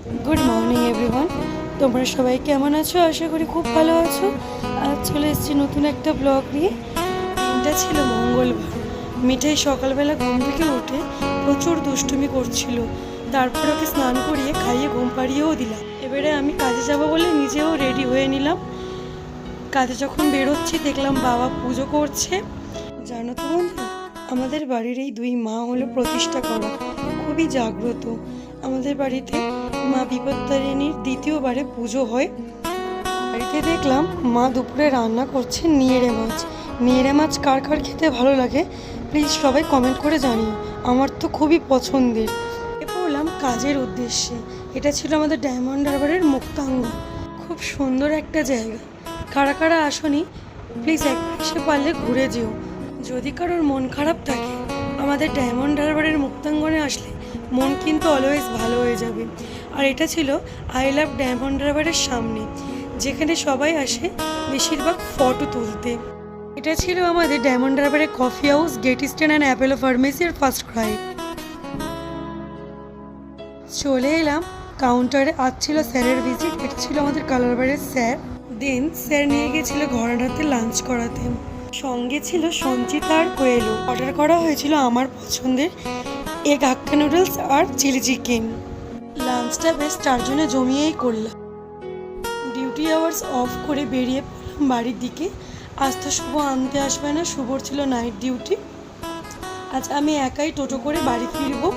Good morning everyone, তোমরা সবাই কেমন আছো? আশা করি খুব ভালো আছো। আজ চলে এসেছি নতুন একটা ব্লগ নিয়ে। দিনটা ছিল মঙ্গলবার। মিঠাই সকালবেলা ঘুম থেকে উঠে প্রচুর দুষ্টুমি করছিল। তারপর ওকে স্নান করিয়ে খাইয়ে ঘুম পাড়িয়েও দিলাম। এবারে আমি কাজে যাব বলে নিজেও রেডি হয়ে নিলাম। কাজে যখন বেরোচ্ছি দেখলাম বাবা পুজো করছে। জানো তো বন্ধু, আমাদের বাড়ির এই দুই মা হলো প্রতিষ্ঠা করা, খুবই জাগ্রত। আমাদের বাড়িতে মা বিপত্তারিণীর দ্বিতীয়বারে পুজো হয়। বাড়িতে দেখলাম মা দুপুরে রান্না করছে নিয়েড়ে মাছ। নিয়েড়ে মাছ কার কার খেতে ভালো লাগে প্লিজ সবাই কমেন্ট করে জানিও। আমার তো খুবই পছন্দের। পড়লাম কাজের উদ্দেশ্যে। এটা ছিল আমাদের ডায়মন্ড হারবারের মুক্তাঙ্গ। খুব সুন্দর একটা জায়গা। কারা কারা আসনি প্লিজ একবার এসে পারলে ঘুরে যেও। যদি কারোর মন খারাপ থাকে আমাদের ডায়মন্ড হারবারের মুক্তাঙ্গনে আসলে মন কিন্তু অলওয়েজ ভালো হয়ে যাবে। আর এটা ছিল আই লাভ ডায়মন্ড হারবারের সামনে, যেখানে সবাই আসে বেশিরভাগ ফটো তুলতে। এটা ছিল আমাদের ডায়মন্ড হারবারের coffee house, gate stand and Apollo ফার্মেসির ফার্স্ট ক্রাই। চলে এলাম কাউন্টারে। আজ ছিল স্যারের ভিজিট। এটা ছিল আমাদের কালারবারের স্যার। দেন স্যার নিয়ে গেছিল ঘরানাতে লাঞ্চ করাতে। সঙ্গে ছিল সঞ্চিতা আর কোয়েলো। অর্ডার করা হয়েছিল আমার পছন্দের এগ হাক্কা নুডলস আর চিলি চিকেন। লাঞ্চটা বেশ চারজনে জমিয়েই করলাম। ডিউটি আওয়ার্স অফ করে বেরিয়ে পড়লাম বাড়ির দিকে। আজ তো শুভ আনতে আসবে না, শুভর ছিল নাইট ডিউটি। আজ আমি একাই টোটো করে বাড়ি ফিরবো।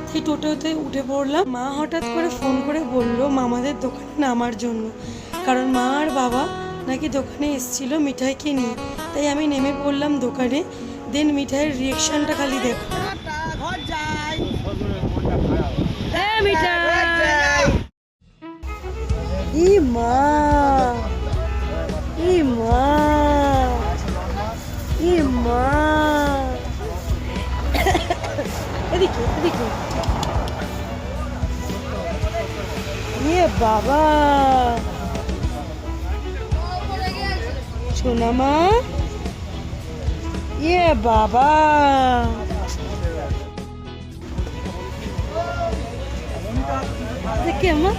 সেই টোটোতে উঠে পড়লাম। মা হঠাৎ করে ফোন করে বললো মামাদের দোকানে নামার জন্য, কারণ মা আর বাবা নাকি দোকানে এসেছিল মিঠাইকে নিয়ে। তাই আমি নেমে পড়লাম দোকানে। দেন মিঠাইয়ের রিয়েকশনটা খালি দেখো। ই মা, ই মা, ই মা, এদিকে এদিকে। ইয়ে বাবা, সোনা মা, ইয়ে বাবা। দেখে মা,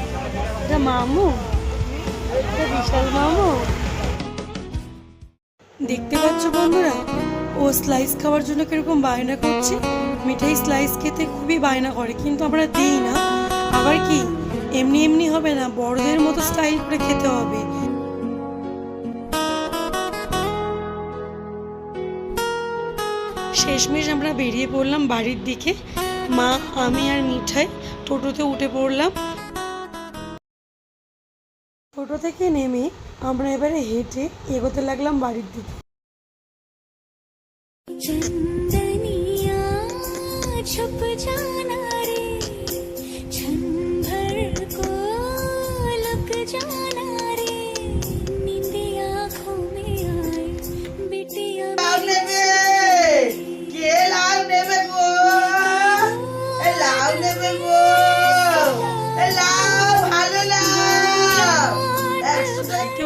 এটা মামু, এটা বিশাল মামু। দেখতে পাচ্ছ বন্ধুরা, ও স্লাইস খাওয়ার জন্য কিরকম বায়না করছে। মিঠাই স্লাইস খেতে খুবই বায়না করে, কিন্তু আমরা দিই না। আবার কি এমনি এমনি হবে না, বড়দের মতো স্টাইল করে খেতে হবে। শেষমেশ আমরা বেরিয়ে পড়লাম বাড়ির দিকে। মা, আমি আর মিঠাই টোটোতে উঠে পড়লাম। টোটো থেকে নেমে আমরা এবারে হেঁটে এগোতে লাগলাম বাড়ির দিকে। चंदनिया छुप जाना रे, क्षण भर को लुक जाना रे, नींदे आँखों में आए बिटिया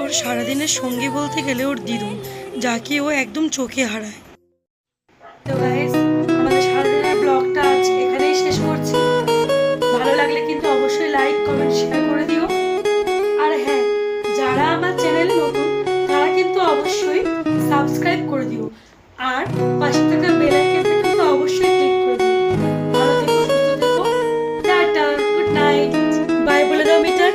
ওর সারাদিনের সঙ্গী বলতে গেলে ওর দিদুন, যাকে ও একদম চোখে হারায়। তো গাইস, আমাদের সারাদিনের ব্লগটা আজ এখানেই শেষ করছি। ভালো লাগলে কিন্তু অবশ্যই লাইক কমেন্ট শেয়ার করে দিও। আর হ্যাঁ, যারা আমার চ্যানেলে নতুন তারা কিন্তু অবশ্যই সাবস্ক্রাইব করে দিও। আর পাশে থাকা বেল আইকনটা কিন্তু অবশ্যই ক্লিক করে দিও। ভালো থেকো, সুস্থ থেকো। টাটা, গুড নাইট, বাই বলে দাও মিটার।